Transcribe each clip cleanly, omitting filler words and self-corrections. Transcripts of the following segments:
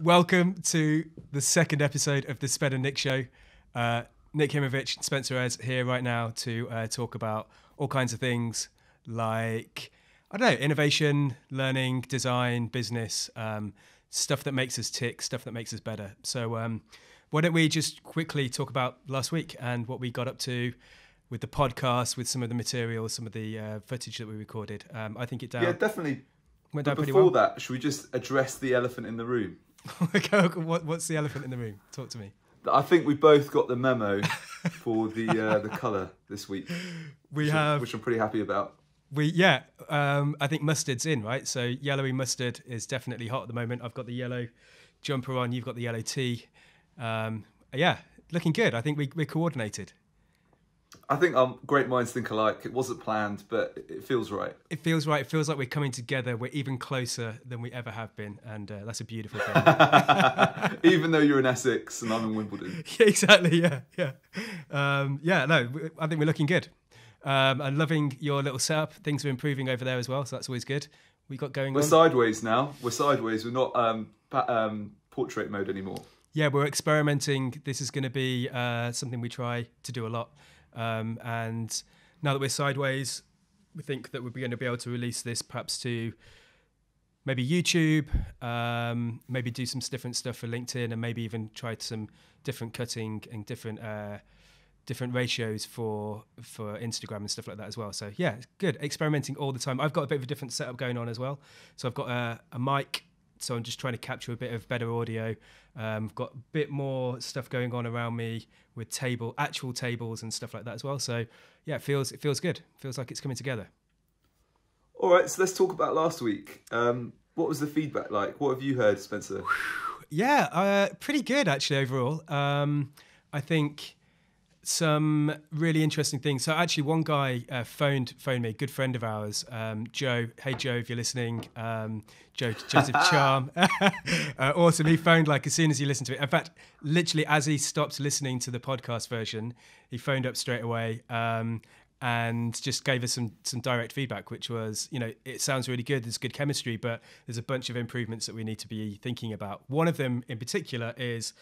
Welcome to the second episode of the Spen and Nick Show. Nick Himovich and Spencer Ez here right now to talk about all kinds of things like, I don't know, innovation, learning, design, business, stuff that makes us tick, stuff that makes us better. So why don't we just quickly talk about last week and what we got up to with the podcast, with some of the materials, some of the footage that we recorded. I think it Yeah, definitely. went But down pretty before well. that, should we just address the elephant in the room? What's the elephant in the room? Talk to me. I think we both got the memo for the colour this week. Which I'm pretty happy about. I think mustard's in, right? So yellowy mustard is definitely hot at the moment. I've got the yellow jumper on. You've got the yellow tee. Looking good. I think we're coordinated. I think great minds think alike. It wasn't planned, but it feels right. It feels right. It feels like we're coming together. We're even closer than we ever have been. And that's a beautiful thing. Even though you're in Essex and I'm in Wimbledon. Yeah, exactly. Yeah. I think we're looking good. I'm loving your little setup. Things are improving over there as well. So that's always good. We got going on. We're sideways now. We're sideways. We're not portrait mode anymore. Yeah, we're experimenting. This is going to be something we try to do a lot. And now that we're sideways, we think that we're going to be able to release this perhaps to maybe YouTube, maybe do some different stuff for LinkedIn, and maybe even try some different cutting and different ratios for Instagram and stuff like that as well. So yeah, it's good. Experimenting all the time. I've got a bit of a different setup going on as well. So I've got a mic. So I'm just trying to capture a bit of better audio. I've got a bit more stuff going on around me with actual tables and stuff like that as well. So yeah, it feels good. Feels like it's coming together. All right, so let's talk about last week. What was the feedback like? What have you heard, Spencer? Yeah, pretty good actually overall. I think some really interesting things. So actually one guy phoned me, a good friend of ours, Joe. Hey Joe, if you're listening, Joseph Charm. Awesome. He phoned like as soon as he listened to it. In fact, literally as he stopped listening to the podcast version, he phoned up straight away and just gave us some direct feedback, which was, it sounds really good. There's good chemistry, but there's a bunch of improvements that we need to be thinking about. One of them in particular is,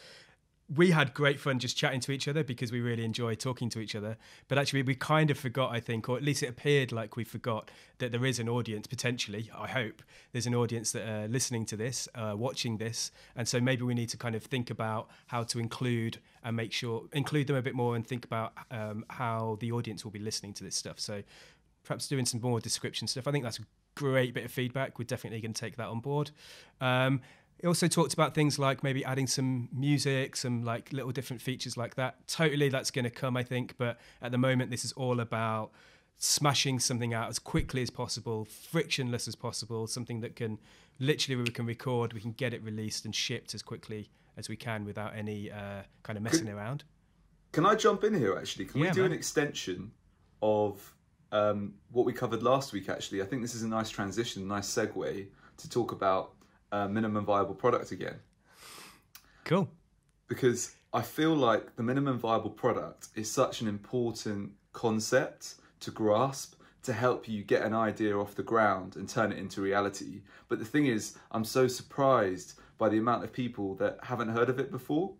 we had great fun just chatting to each other because we really enjoy talking to each other. But actually, we kind of forgot, I think, or at least it appeared like we forgot that there is an audience, potentially, I hope, there's an audience that are listening to this, watching this. And so maybe we need to kind of think about how to include them a bit more and think about how the audience will be listening to this stuff. So perhaps doing some more description stuff. I think that's a great bit of feedback. We're definitely going to take that on board. It also talked about things like maybe adding some music, some like little different features like that. Totally, that's going to come, I think. But at the moment, this is all about smashing something out as quickly as possible, frictionless as possible, something that can literally we can record, we can get it released and shipped as quickly as we can without any kind of messing around. Can I jump in here, actually? Can we do an extension of what we covered last week, actually? I think this is a nice transition, nice segue to talk about minimum viable product again. Cool. Because I feel like the minimum viable product is such an important concept to grasp to help you get an idea off the ground and turn it into reality. But the thing is, I'm so surprised by the amount of people that haven't heard of it before.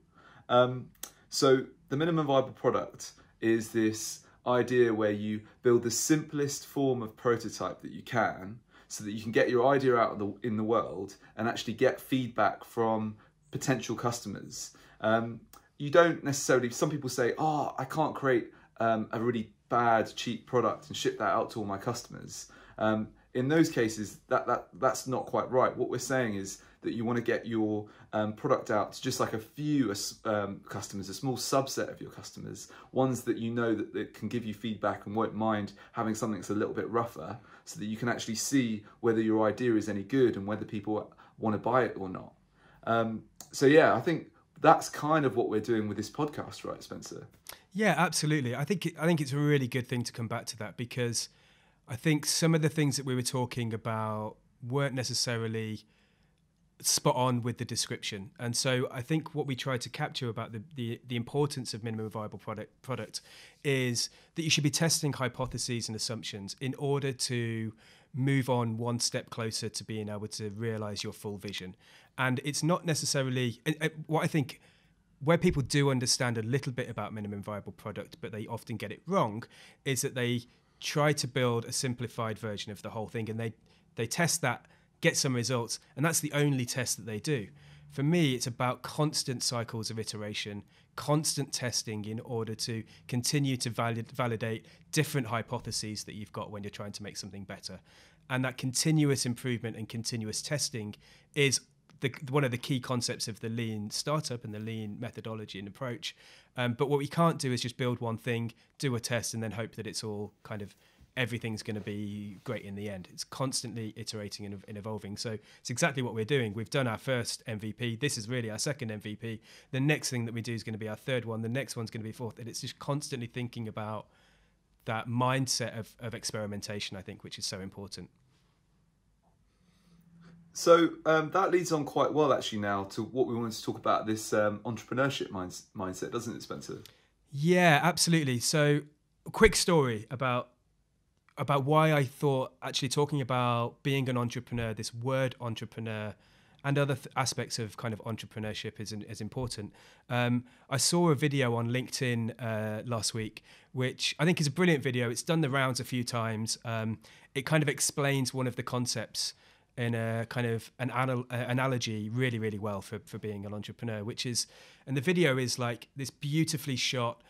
So the minimum viable product is this idea where you build the simplest form of prototype that you can, so that you can get your idea out in the world and actually get feedback from potential customers. You don't necessarily, some people say, I can't create a really bad, cheap product and ship that out to all my customers. In those cases, that's not quite right. What we're saying is that you want to get your product out to just like a few customers, a small subset of your customers, ones that you know that can give you feedback and won't mind having something that's a little bit rougher, so that you can actually see whether your idea is any good and whether people want to buy it or not. So yeah, I think that's kind of what we're doing with this podcast, right, Spencer? Yeah, absolutely. I think it's a really good thing to come back to that, because I think some of the things that we were talking about weren't necessarily spot on with the description. And so I think what we try to capture about the importance of minimum viable product is that you should be testing hypotheses and assumptions in order to move on one step closer to being able to realize your full vision. And it's not necessarily what I think, where people do understand a little bit about minimum viable product, but they often get it wrong, is that they try to build a simplified version of the whole thing, and they test that, get some results, and that's the only test that they do. For me, it's about constant cycles of iteration, constant testing in order to continue to validate different hypotheses that you've got when you're trying to make something better. And that continuous improvement and continuous testing is one of the key concepts of the lean startup and the lean methodology and approach. But what we can't do is just build one thing, do a test, and then hope that it's all kind of, everything's going to be great in the end. It's constantly iterating and evolving. So it's exactly what we're doing. We've done our first MVP. This is really our second MVP. The next thing that we do is going to be our third one. The next one's going to be fourth. And it's just constantly thinking about that mindset of experimentation, I think, which is so important. So that leads on quite well, actually, now to what we wanted to talk about, this entrepreneurship mindset, doesn't it, Spencer? Yeah, absolutely. So a quick story about why I thought actually talking about being an entrepreneur, this word entrepreneur, and other aspects of kind of entrepreneurship is important. I saw a video on LinkedIn last week, which I think is a brilliant video. It's done the rounds a few times. It kind of explains one of the concepts in a kind of an analogy really, really well for being an entrepreneur, which is, and the video is like this beautifully shot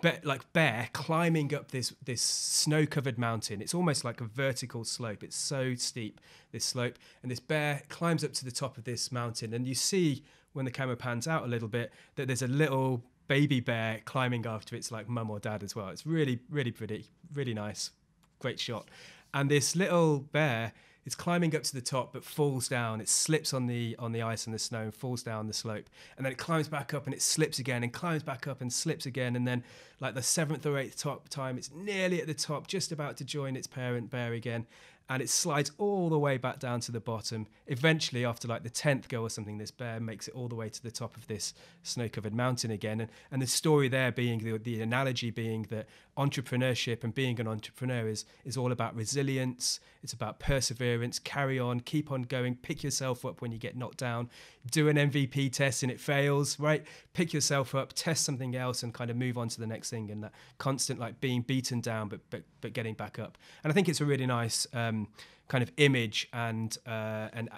bear climbing up this snow-covered mountain. It's almost like a vertical slope. It's so steep, this slope, and this bear climbs up to the top of this mountain, and you see when the camera pans out a little bit that there's a little baby bear climbing after its like mum or dad as well. It's really, really pretty, really nice, great shot. And this little bear is climbing up to the top, but falls down. It slips on the ice and the snow and falls down the slope. And then it climbs back up and it slips again and climbs back up and slips again. And then like the 7th or 8th time, it's nearly at the top, just about to join its parent bear again. And it slides all the way back down to the bottom. Eventually, after like the 10th go or something, this bear makes it all the way to the top of this snow-covered mountain again. And the story there being, the analogy being that entrepreneurship and being an entrepreneur is all about resilience. It's about perseverance, carry on, keep on going, pick yourself up when you get knocked down, do an MVP test and it fails, right? Pick yourself up, test something else and kind of move on to the next thing. And that constant like being beaten down, but getting back up. And I think it's a really nice kind of image and an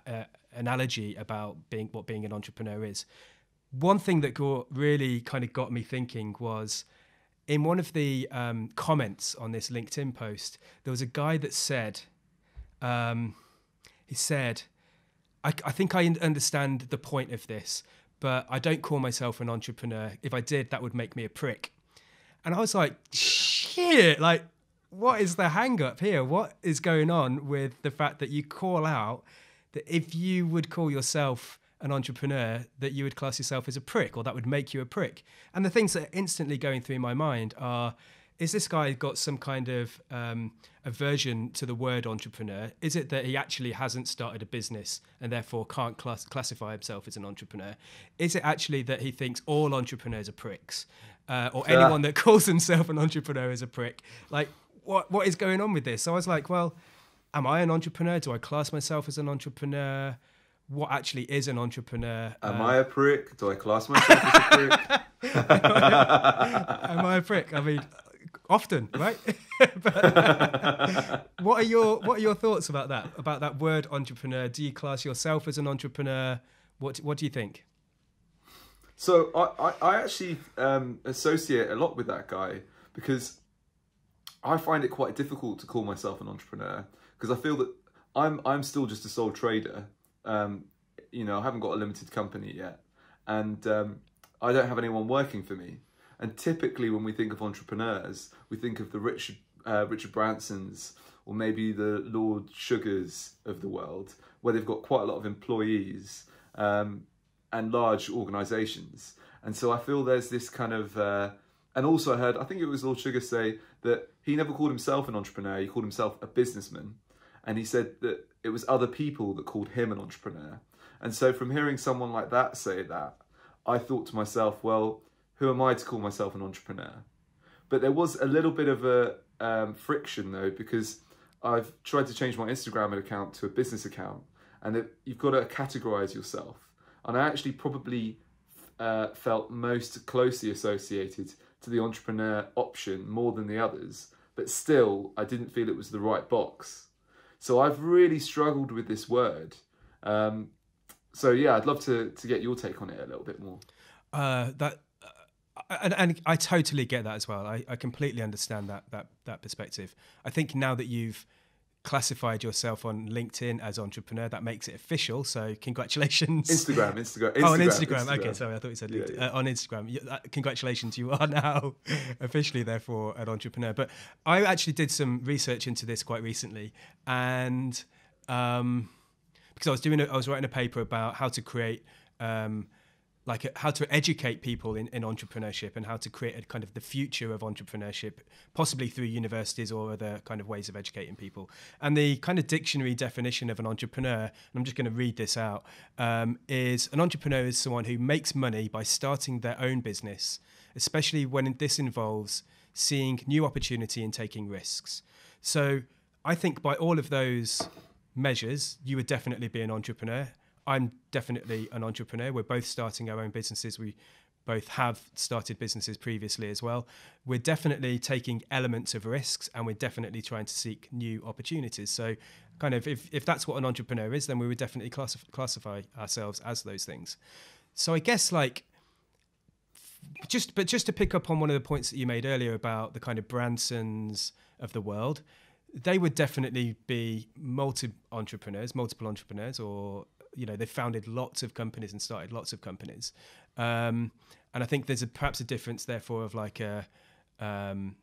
analogy about what being an entrepreneur is. One thing that really kind of got me thinking was in one of the comments on this LinkedIn post, there was a guy that said, he said, I think I understand the point of this, but I don't call myself an entrepreneur. If I did, that would make me a prick. And I was like, shit, like, what is the hang up here? What is going on with the fact that you call out that if you would call yourself an entrepreneur, that you would class yourself as a prick, or that would make you a prick? And the things that are instantly going through my mind are, is this guy got some kind of aversion to the word entrepreneur? Is it that he actually hasn't started a business and therefore can't classify himself as an entrepreneur? Is it actually that he thinks all entrepreneurs are pricks? Or anyone that calls himself an entrepreneur is a prick? Like, what is going on with this? So I was like, well, am I an entrepreneur? Do I class myself as an entrepreneur? What actually is an entrepreneur? Am I a prick? Do I class myself as a prick? Am I a prick? I mean, often, right? But, what are your thoughts about that word entrepreneur? Do you class yourself as an entrepreneur? What do you think? So I actually associate a lot with that guy, because I find it quite difficult to call myself an entrepreneur, because I feel that I'm still just a sole trader. You know, I haven't got a limited company yet, and I don't have anyone working for me. And typically when we think of entrepreneurs, we think of the Richard Bransons, or maybe the Lord Sugars of the world, where they've got quite a lot of employees and large organisations. And so I feel there's this kind of... and also I heard, I think it was Lord Sugar say that he never called himself an entrepreneur, he called himself a businessman. And he said that it was other people that called him an entrepreneur. And so from hearing someone like that say that, I thought to myself, well, who am I to call myself an entrepreneur? But there was a little bit of a friction though, because I've tried to change my Instagram account to a business account, and you've got to categorize yourself. And I actually probably felt most closely associated to the entrepreneur option more than the others, but still I didn't feel it was the right box. So I've really struggled with this word. So yeah, I'd love to get your take on it a little bit more. And I totally get that as well. I completely understand that perspective. I think now that you've classified yourself on LinkedIn as entrepreneur, that makes it official. So congratulations. Instagram. Oh, on Instagram. Okay, sorry, I thought you said LinkedIn. Yeah. On Instagram. Congratulations, you are now officially therefore an entrepreneur. But I actually did some research into this quite recently, and because I was writing a paper about how to create how to educate people in entrepreneurship and how to create a kind of the future of entrepreneurship, possibly through universities or other kind of ways of educating people. And the kind of dictionary definition of an entrepreneur, and I'm just going to read this out, is an entrepreneur is someone who makes money by starting their own business, especially when this involves seeing new opportunity and taking risks. So I think by all of those measures, you would definitely be an entrepreneur. I'm definitely an entrepreneur. We're both starting our own businesses. We both have started businesses previously as well. We're definitely taking elements of risks, and we're definitely trying to seek new opportunities. So kind of if that's what an entrepreneur is, then we would definitely classify ourselves as those things. So I guess just to pick up on one of the points that you made earlier about the kind of Bransons of the world, they would definitely be multiple entrepreneurs, or they founded lots of companies and started lots of companies. And I think there's perhaps a difference, therefore, of an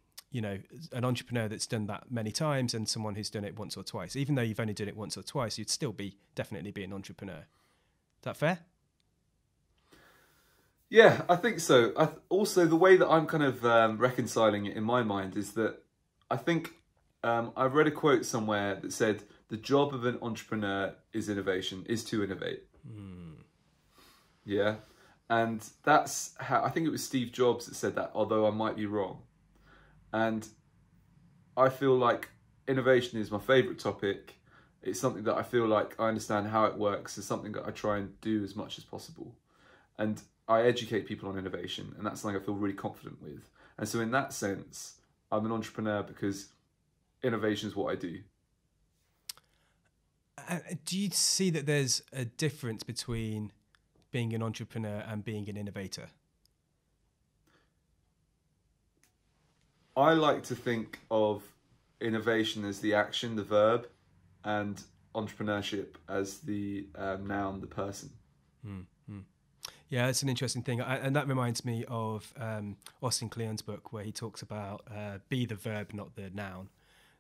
entrepreneur that's done that many times and someone who's done it once or twice. Even though you've only done it once or twice, you'd still definitely be an entrepreneur. Is that fair? Yeah, I think so. Also, the way that I'm kind of reconciling it in my mind is that I think I've read a quote somewhere that said, the job of an entrepreneur is to innovate. Yeah. And that's how, I think it was Steve Jobs that said that, although I might be wrong. And I feel like innovation is my favorite topic. It's something that I feel like I understand how it works. It's something that I try and do as much as possible. And I educate people on innovation, and that's something I feel really confident with. And so in that sense, I'm an entrepreneur because innovation is what I do. Do you see that there's a difference between being an entrepreneur and being an innovator? I like to think of innovation as the action, the verb, and entrepreneurship as the noun, the person. Mm-hmm. Yeah, that's an interesting thing. And that reminds me of Austin Kleon's book, where he talks about be the verb, not the noun.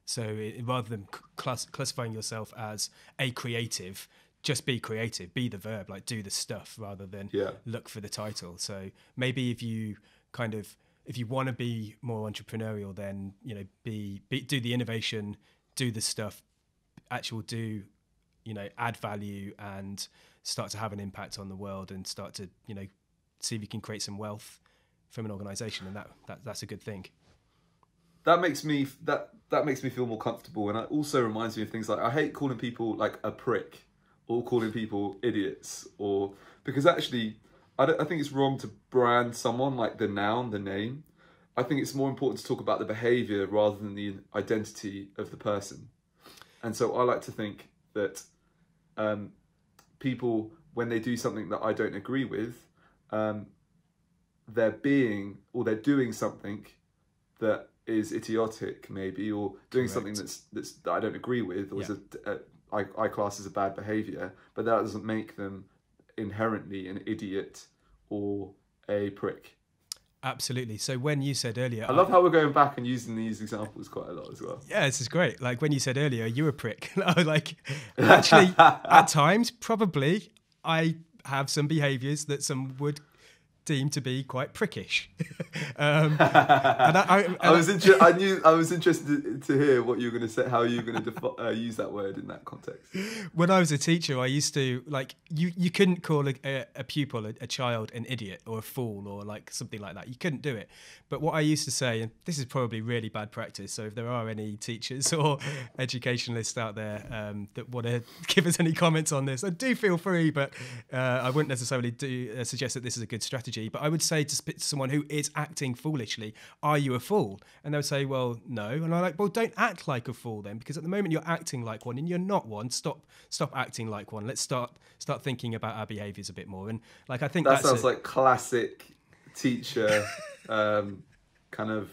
So rather than classifying yourself as a creative, just be creative, be the verb, like do the stuff rather than look for the title. So maybe if you want to be more entrepreneurial, then, do the innovation, do the stuff, add value and start to have an impact on the world and start to, see if you can create some wealth from an organization. And that's a good thing. That makes me feel more comfortable, and it also reminds me of things like I hate calling people like a prick or calling people idiots, because actually I think it's wrong to brand someone like the noun, the name. I think it's more important to talk about the behaviour rather than the identity of the person. And so I like to think that people, when they do something that I don't agree with, they're doing something that is idiotic, maybe, or doing something that I don't agree with, or I class as a bad behaviour, but that doesn't make them inherently an idiot or a prick. Absolutely. So when you said earlier, I love how we're going back and using these examples quite a lot as well. Yeah, this is great. Like when you said earlier, you're a prick. Like actually, at times, probably I have some behaviours that some would deemed to be quite prickish. I was interested to hear what you were going to say, how you were going to use that word in that context. When I was a teacher, I used to you couldn't call a pupil, a child, an idiot or a fool or like something like that. You couldn't do it. But what I used to say, and this is probably really bad practice, so if there are any teachers or educationalists out there that want to give us any comments on this, do feel free. But I wouldn't necessarily suggest that this is a good strategy. But I would say to someone who is acting foolishly, are you a fool? And they'll say, well, no. And I'm like, well, don't act like a fool then, because at the moment you're acting like one and you're not one. Stop acting like one. Let's start thinking about our behaviours a bit more. And like, I think that sounds like classic teacher, kind of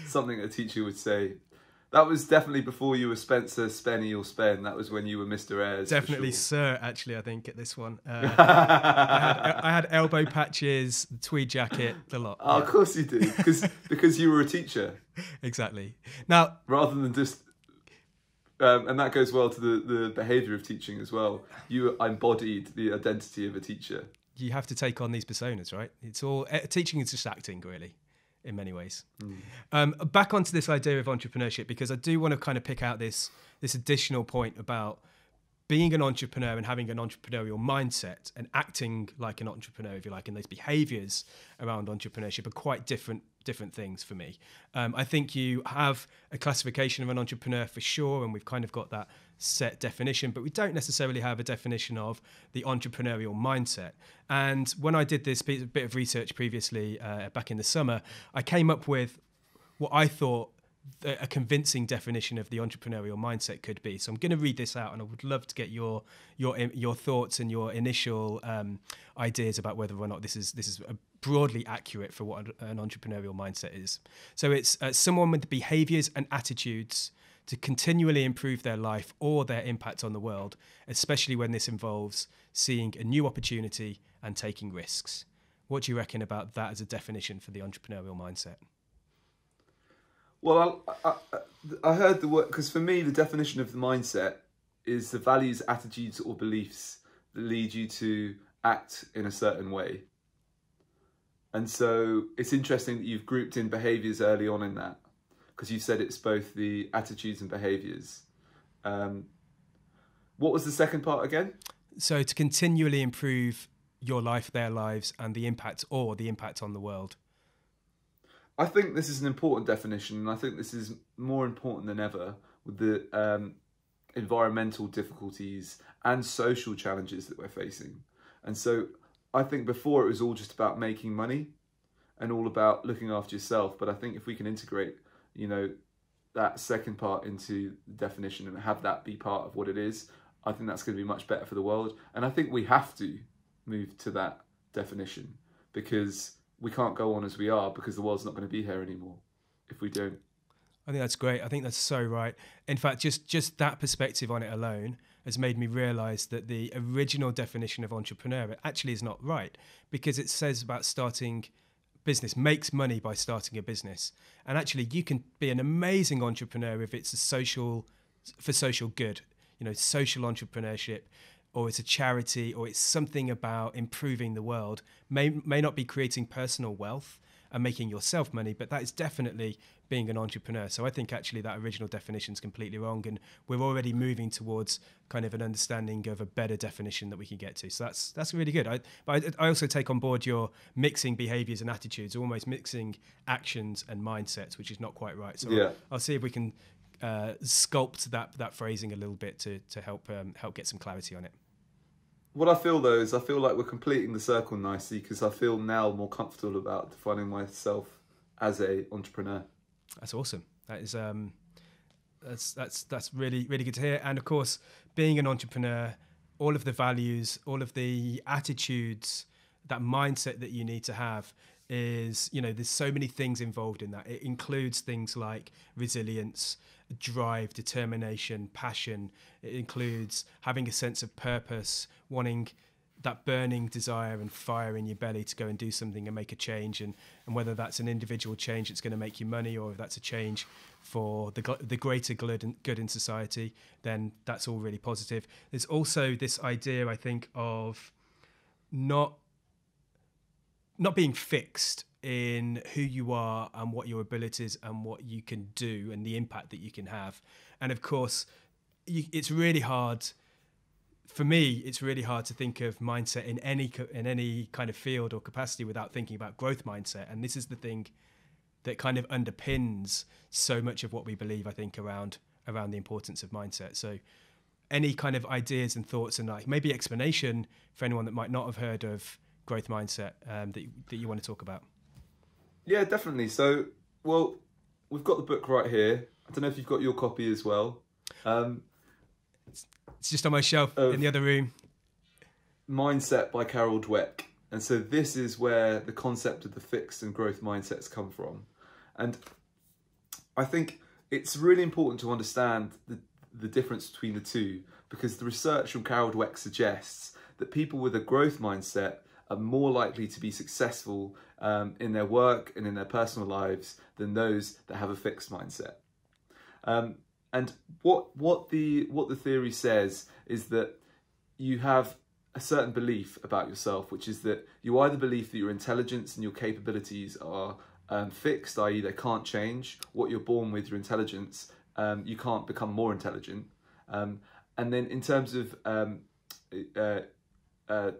something a teacher would say. That was definitely before you were Spencer, Spenny or Spen. That was when you were Mr. Ayres. Definitely Sir, actually, I think, at this one. I had elbow patches, the tweed jacket, the lot. Oh, yeah. Of course you did, because you were a teacher. Exactly. Now, rather than just... and that goes well to the behaviour of teaching as well. You embodied the identity of a teacher. You have to take on these personas, right? It's all... Teaching is just acting, really, in many ways. Back onto this idea of entrepreneurship, because I do want to kind of pick out this additional point about being an entrepreneur and having an entrepreneurial mindset and acting like an entrepreneur, if you like, and those behaviours around entrepreneurship are quite different things for me. I think you have a classification of an entrepreneur for sure, and we've kind of got that set definition, but we don't necessarily have a definition of the entrepreneurial mindset. And when I did this bit of research previously back in the summer, I came up with what I thought a convincing definition of the entrepreneurial mindset could be. So I'm going to read this out, and I would love to get your thoughts and your initial ideas about whether or not this is broadly accurate for what an entrepreneurial mindset is. So it's someone with the behaviors and attitudes to continually improve their life or their impact on the world, especially when this involves seeing a new opportunity and taking risks. What do you reckon about that as a definition for the entrepreneurial mindset? Well, I heard the word, because for me, the definition of the mindset is the values, attitudes, or beliefs that lead you to act in a certain way. And so it's interesting that you've grouped in behaviours early on in that, because you said it's both the attitudes and behaviours. What was the second part again? So to continually improve your life, their lives, and the impact on the world. I think this is an important definition, and I think this is more important than ever with the environmental difficulties and social challenges that we're facing. And so I think before it was all just about making money and all about looking after yourself. But I think if we can integrate, that second part into the definition and have that be part of what it is, I think that's going to be much better for the world. And I think we have to move to that definition, because we can't go on as we are, because the world's not going to be here anymore if we don't. I think that's great. I think that's so right. In fact, just that perspective on it alone has made me realise that the original definition of entrepreneur actually is not right, because it says about starting business, makes money by starting a business. And actually you can be an amazing entrepreneur if it's for social good, social entrepreneurship, or it's a charity, or it's something about improving the world. May not be creating personal wealth and making yourself money, but that is definitely being an entrepreneur. So I think actually that original definition is completely wrong, and we're already moving towards kind of an understanding of a better definition that we can get to. So that's really good. But I also take on board your mixing behaviours and attitudes, almost mixing actions and mindsets, which is not quite right. So yeah. I'll see if we can sculpt that phrasing a little bit to help get some clarity on it. What I feel though is I feel like we're completing the circle nicely, because I feel now more comfortable about defining myself as a entrepreneur. That's awesome. That is that's really, really good to hear. And of course, being an entrepreneur, all of the values, all of the attitudes, that mindset that you need to have is, there's so many things involved in that. It includes things like resilience, drive, determination, passion. It includes having a sense of purpose, wanting that burning desire and fire in your belly to go and do something and make a change. And whether that's an individual change that's going to make you money, or if that's a change for the greater good in society, then that's all really positive. There's also this idea, I think, of not not being fixed in who you are and what your abilities and what you can do and the impact that you can have. And of course, it's really hard for me. It's really hard to think of mindset in any kind of field or capacity without thinking about growth mindset. And this is the thing that kind of underpins so much of what we believe, I think, around the importance of mindset. So any kind of ideas and thoughts and like maybe explanation for anyone that might not have heard of growth mindset that you want to talk about? Yeah, definitely. So, well, we've got the book right here. I don't know if you've got your copy as well. It's just on my shelf in the other room. Mindset by Carol Dweck. And so this is where the concept of the fixed and growth mindsets come from. And I think it's really important to understand the difference between the two, because the research from Carol Dweck suggests that people with a growth mindset are more likely to be successful in their work and in their personal lives than those that have a fixed mindset. And what the theory says is that you have a certain belief about yourself, which is that you either believe that your intelligence and your capabilities are fixed, i.e. they can't change. What you're born with, your intelligence, you can't become more intelligent. And then in terms of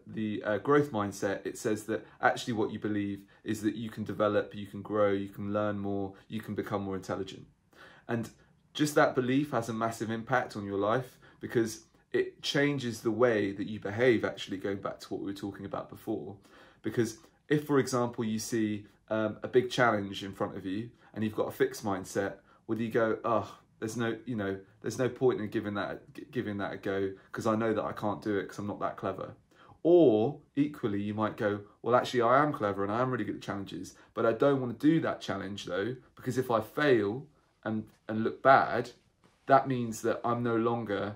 the growth mindset, it says that actually what you believe is that you can develop, you can grow, you can learn more, you can become more intelligent. And just that belief has a massive impact on your life, because it changes the way that you behave, actually, going back to what we were talking about before. Because if, for example, you see a big challenge in front of you and you've got a fixed mindset, would you go, oh, there's no point in giving that a go because I know that I can't do it because I'm not that clever? Or equally, you might go, well, actually, I am clever and I am really good at challenges, but I don't want to do that challenge though, because if I fail and look bad, that means that I'm no longer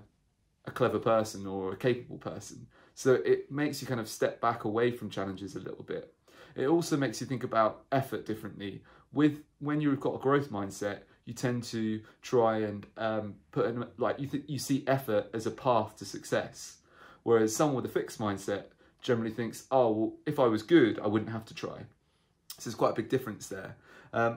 a clever person or a capable person. So it makes you kind of step back away from challenges a little bit. It also makes you think about effort differently. When you've got a growth mindset, you tend to try and put in, like, you see effort as a path to success. Whereas someone with a fixed mindset generally thinks, oh, well, if I was good, I wouldn't have to try. So there's quite a big difference there.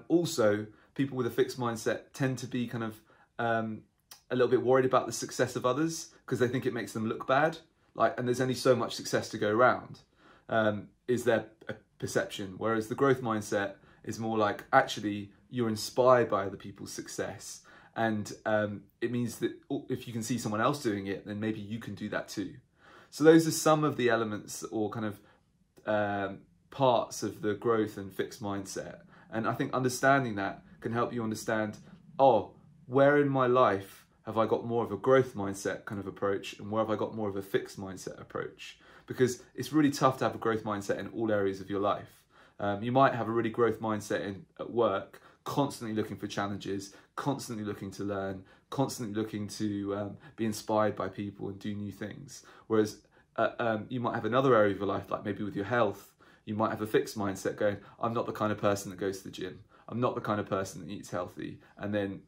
Also, people with a fixed mindset tend to be kind of a little bit worried about the success of others because they think it makes them look bad. And there's only so much success to go around, is their perception. Whereas the growth mindset is more like, actually, you're inspired by other people's success. And it means that if you can see someone else doing it, then maybe you can do that too. So those are some of the elements or kind of parts of the growth and fixed mindset. And I think understanding that can help you understand, oh, where in my life have I got more of a growth mindset kind of approach, and where have I got more of a fixed mindset approach? Because it's really tough to have a growth mindset in all areas of your life. You might have a really growth mindset at work, constantly looking for challenges, constantly looking to learn, constantly looking to be inspired by people and do new things. Whereas you might have another area of your life, like maybe with your health, you might have a fixed mindset going, I'm not the kind of person that goes to the gym. I'm not the kind of person that eats healthy. And then,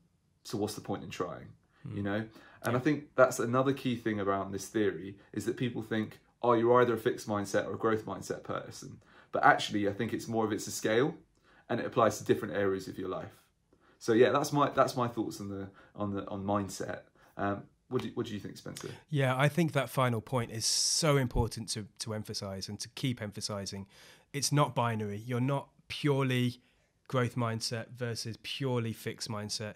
so what's the point in trying? You know? And I think that's another key thing around this theory, is that people think, oh, you're either a fixed mindset or a growth mindset person. But actually, I think it's a scale, and it applies to different areas of your life. So yeah, that's my thoughts on mindset. What do you think, Spencer? Yeah, I think that final point is so important to emphasize and to keep emphasizing. It's not binary. You're not purely growth mindset versus purely fixed mindset.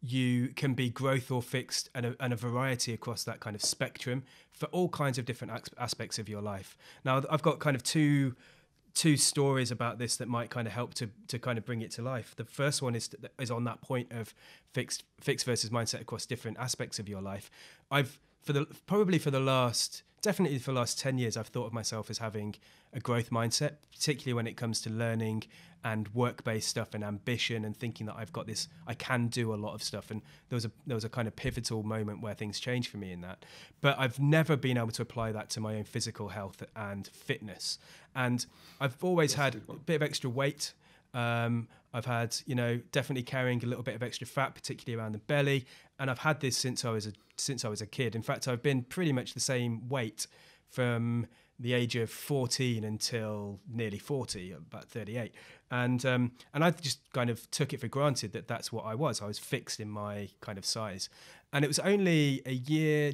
You can be growth or fixed, and a variety across that kind of spectrum for all kinds of different aspects of your life. Now, I've got kind of two stories about this that might kind of help to kind of bring it to life. The first one is on that point of fixed versus mindset across different aspects of your life. Definitely for the last 10 years, I've thought of myself as having a growth mindset, particularly when it comes to learning and work-based stuff and ambition and thinking that I've got this, I can do a lot of stuff. And there was a kind of pivotal moment where things changed for me in that. But I've never been able to apply that to my own physical health and fitness. And I've always had a bit of extra weight. I've had, definitely carrying a little bit of extra fat, particularly around the belly. And I've had this since I was a kid. In fact, I've been pretty much the same weight from the age of 14 until nearly 40, about 38. And I just kind of took it for granted that that's what I was. I was fixed in my kind of size. And it was only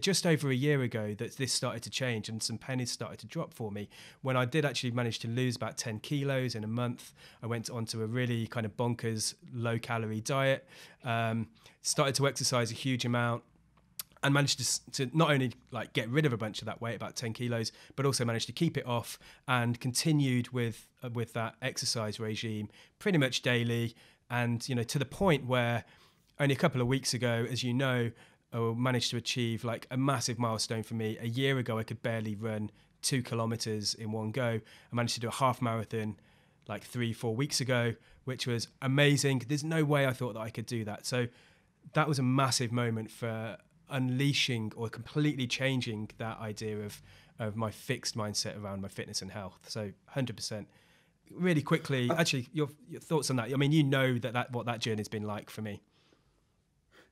just over a year ago that this started to change and some pennies started to drop for me. When I did actually manage to lose about 10 kilos in a month, I went onto a really kind of bonkers low calorie diet, started to exercise a huge amount, and managed to not only like get rid of a bunch of that weight, about 10 kilos, but also managed to keep it off and continued with that exercise regime pretty much daily. And, to the point where only a couple of weeks ago, as you know, I managed to achieve like a massive milestone for me. A year ago, I could barely run 2 kilometers in one go. I managed to do a half marathon like 3-4 weeks ago, which was amazing. There's no way I thought that I could do that. So that was a massive moment for unleashing or completely changing that idea of my fixed mindset around my fitness and health. So 100%. Really quickly, actually, your thoughts on that? I mean, that what that journey's been like for me.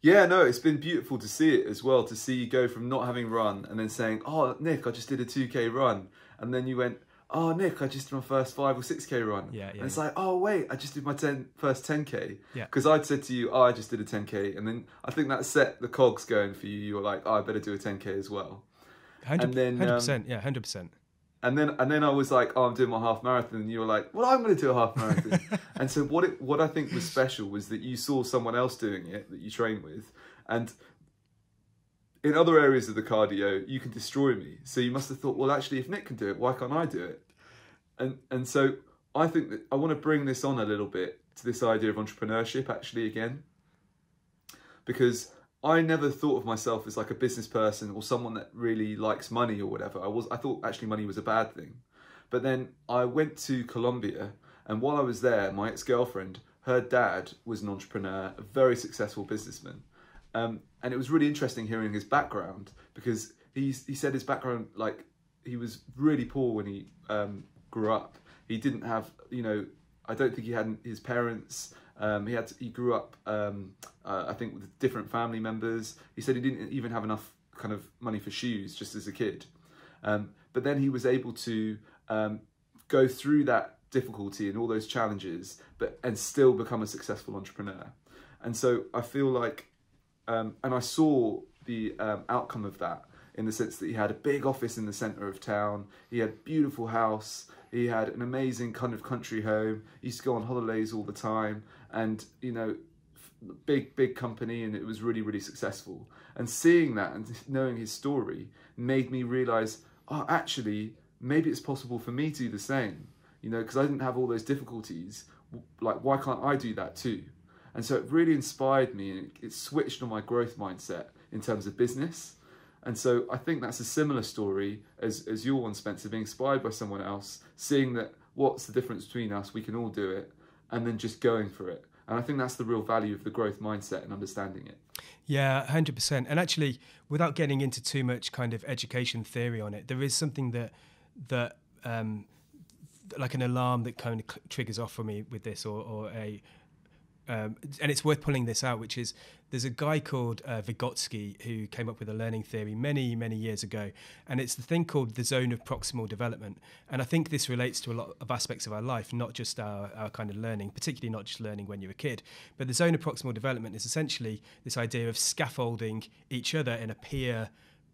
Yeah, no, it's been beautiful to see it as well, to see you go from not having run and then saying, oh, Nick, I just did a 2K run. And then you went, oh, Nick, I just did my first 5 or 6K run. Yeah. And it's like, oh, wait, I just did my first 10K. Yeah. Because I'd said to you, oh, I just did a 10K. And then I think that set the cogs going for you. You were like, oh, I better do a 10K as well. 100%, yeah, 100%. And then I was like, oh, I'm doing my half marathon. And you were like, well, I'm going to do a half marathon. And so what I think was special was that you saw someone else doing it that you train with. And in other areas of the cardio, you can destroy me. So you must have thought, well, actually, if Nick can do it, why can't I do it? And so I think that I want to bring this on a little bit to this idea of entrepreneurship actually again. Because I never thought of myself as like a business person or someone that really likes money or whatever. I thought actually money was a bad thing. But then I went to Colombia, and while I was there, my ex-girlfriend, her dad was an entrepreneur, a very successful businessman. And it was really interesting hearing his background, because he said his background, like he was really poor when he grew up. He didn't have, I don't think he had his parents. He grew up, I think, with different family members. He said he didn't even have enough kind of money for shoes just as a kid. But then he was able to go through that difficulty and all those challenges, and still become a successful entrepreneur. And so I feel like, and I saw the outcome of that in the sense that he had a big office in the centre of town. He had a beautiful house. He had an amazing kind of country home. He used to go on holidays all the time, and big company, and it was really, really successful. And seeing that and knowing his story made me realise, oh, actually, maybe it's possible for me to do the same. Because I didn't have all those difficulties. Like, why can't I do that too? And so it really inspired me, and it switched on my growth mindset in terms of business. And so I think that's a similar story as your one, Spencer, being inspired by someone else, seeing that what's the difference between us, we can all do it, and then just going for it. And I think that's the real value of the growth mindset and understanding it. Yeah, 100%. And actually, without getting into too much kind of education theory on it, there is something that like an alarm that kind of triggers off for me with this, or a and it's worth pulling this out, which is there's a guy called Vygotsky who came up with a learning theory many, many years ago. And it's the thing called the zone of proximal development. And I think this relates to a lot of aspects of our life, not just our kind of learning, particularly not just learning when you're a kid. But the zone of proximal development is essentially this idea of scaffolding each other in a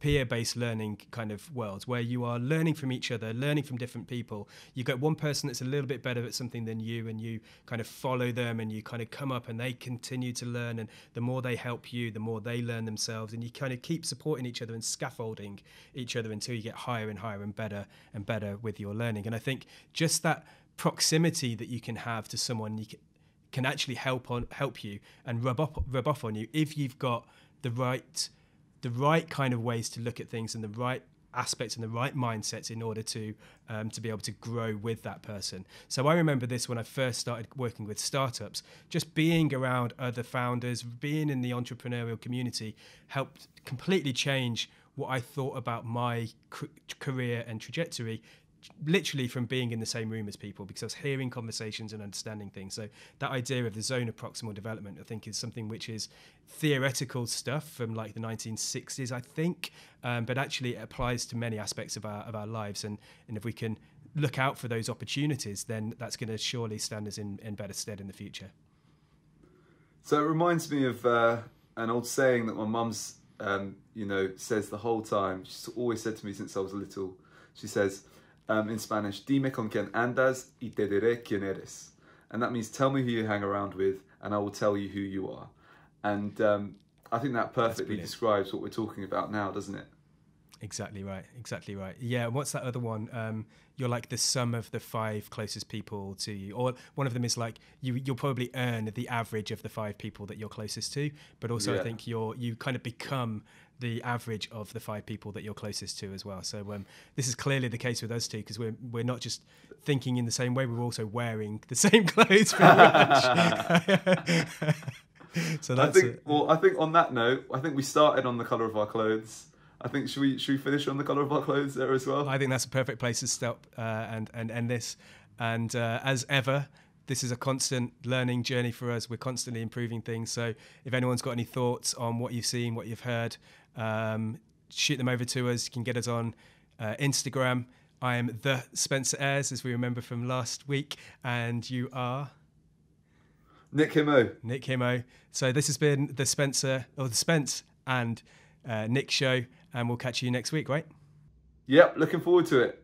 peer-based learning kind of world, where you are learning from each other, learning from different people. You get one person that's a little bit better at something than you, and you kind of follow them, and you kind of come up and they continue to learn, and the more they help you, the more they learn themselves, and you kind of keep supporting each other and scaffolding each other until you get higher and higher and better with your learning. And I think just that proximity that you can have to someone can actually help you and rub off on you if you've got the right kind of ways to look at things and the right aspects and the right mindsets in order to be able to grow with that person. So I remember this when I first started working with startups. Just being around other founders, being in the entrepreneurial community helped completely change what I thought about my career and trajectory literally from being in the same room as people, because I was hearing conversations and understanding things. So that idea of the zone of proximal development, I think, is something which is theoretical stuff from like the 1960s, I think, but actually it applies to many aspects of our lives. And if we can look out for those opportunities, then that's going to surely stand us in better stead in the future. So it reminds me of an old saying that my mum's, says the whole time. She's always said to me since I was little. She says, in Spanish, "Dime con quien andas y te diré quién eres." And that means tell me who you hang around with and I will tell you who you are. And I think that perfectly describes what we're talking about now, doesn't it? Exactly right. Exactly right. Yeah. What's that other one? You're like the sum of the 5 closest people to you. Or one of them is like you'll probably earn the average of the 5 people that you're closest to. But also I think you kind of become the average of the 5 people that you're closest to as well. So this is clearly the case with us two, because we're not just thinking in the same way, we're also wearing the same clothes pretty much. So that's I think on that note, I think we started on the colour of our clothes. I think should we finish on the colour of our clothes there as well? I think that's a perfect place to stop and end this. And as ever, this is a constant learning journey for us. We're constantly improving things. So if anyone's got any thoughts on what you've seen, what you've heard, shoot them over to us. You can get us on Instagram. I am the Spencer Ayres, as we remember from last week, and you are Nick Himo. Nick Himo. So this has been the Spence and Nick show, and we'll catch you next week, right? Yep, looking forward to it.